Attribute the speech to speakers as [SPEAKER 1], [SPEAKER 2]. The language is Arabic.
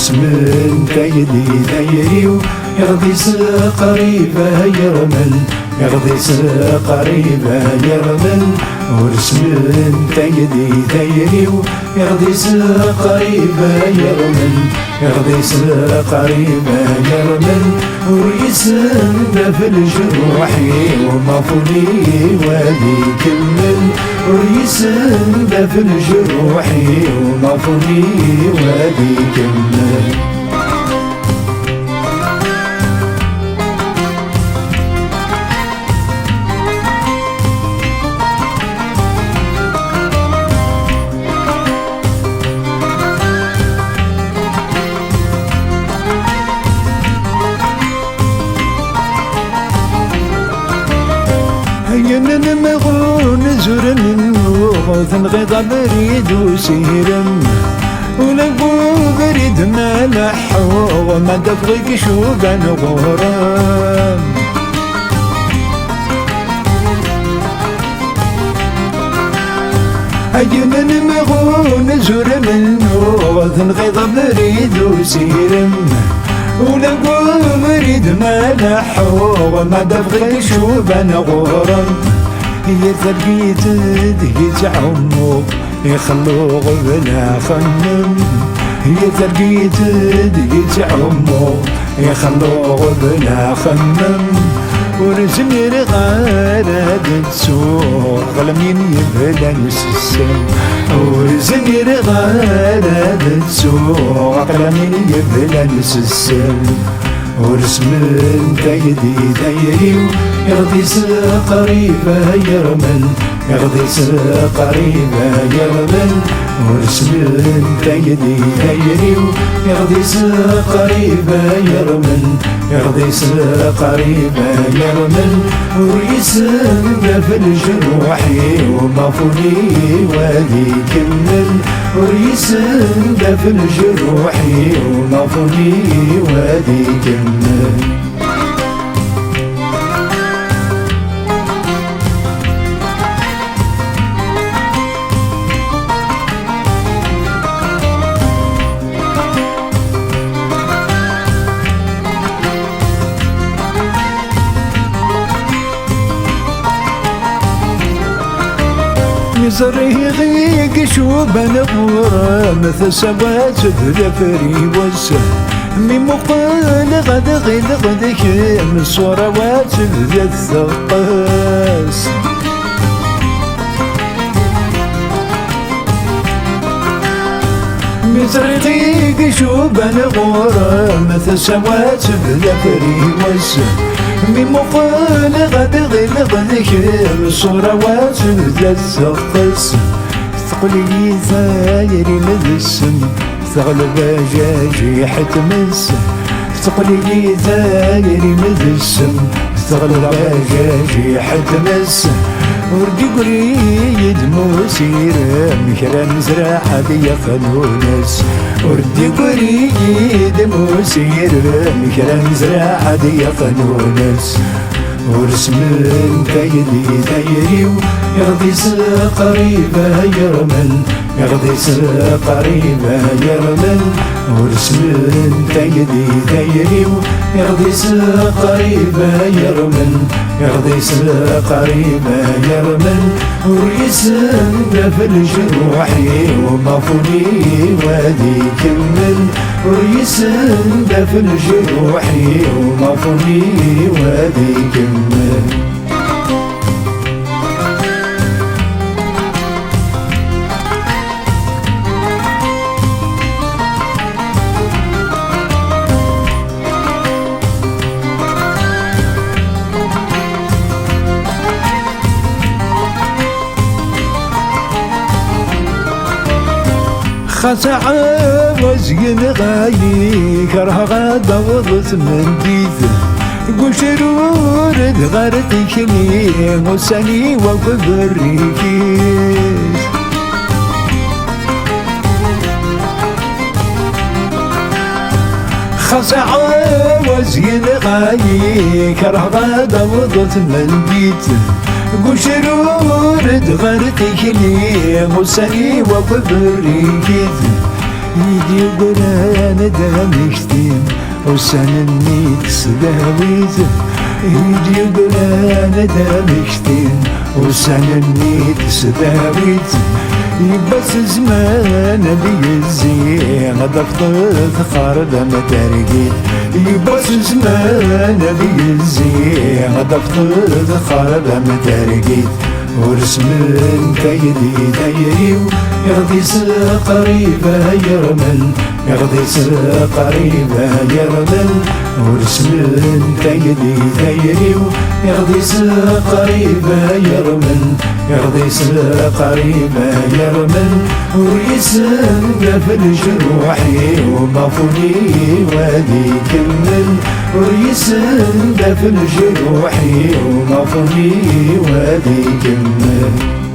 [SPEAKER 1] ورسم كيدي دايريو يغديس قريبة يرمل يغديس قريبة يرمل ورسم كيدي دايريو يغديس قريبة يرمل يغديس قريبة يرمل وريسم في الجروح ومفولي وادي كمل وريسم في الجروح ومفولي وادي كمل نمغون زرن وثنغيض بريد وسيرم ولقو بريد ملح وما دفغك شوقا غرام نمغون زرن وثنغيض بريد وسيرم ولقو مريد ملح وما دفغك شوبا غورا هي ترقيت دهيت عمو يخلو بلا خنم هي ترقيت دهيت عمو يخلو بلا خنم ورزمي رغالة تسوق غلمين يبلا نسسم ورزمي رغالة تسوق غلمين يبلا نسسم ورسم كيدي دايريو يغديس قريبة يرمل يغديس قريبة يرمل ورسم كيدي دايريو يغديس قريبة يرمل يغديس قريبة يرمل وريسم في الجروح ومفولي وادي كمل وريسم في الجروح ومفولي وادي كمل زريه غيق شوبا نغورا مثل سبات ذلفري وسه مي مقال غد غد غد كيم صوروات ذا الثقاس مزريق شوبا نغورا مثل سبات ذلفري وسه مي مقال غد غد غد كيم صوروات ذا الثقاس ثقلي ثايري مذسم ثغلب جاجي حتمس ثقلي ثايري مذسم ثغلب جاجي حتمس وردي قريد موسير مكرا مزرع بيا خلونس وردي قريد موسير مكرا مزرع بيا خلونس ورسم كيدي دايريو يغديس قريبة يرمل يغديس قريبة يرمل ورسم كيدي دايريو يغديس قريبة يرمل يغديس قريبة يرمل وريسم في الجروح ومفولي وادي كمل وريسم في الجروح ومفولي وادي كمل خسع وزين غاي كره غدا وضت من ديث قشرور غرقي كلي وسني وقبريكيس خسع وزين غاي كره غدا وضت من ديث قشرور غرقي كلي وسني وقبريكيس يدي قران دامشتين وسنني تسداويت يدي قران دامشتين وسنني تسداويت يبس زمان بيزي غدفت خارد متارجيت يبس زمان بيزي غدفت خارد متارجيت ورسمن كيدي دايريو يغديس قريبة يرمل يغديس قريبة يرمل ورسمن كيدي دايريو يغديس قريبة يرمل يغديس قريبة يرمل وريسن قفل جروحي ومفوني وادي كمل وريسن قفل جروحي ومفوني وادي كمل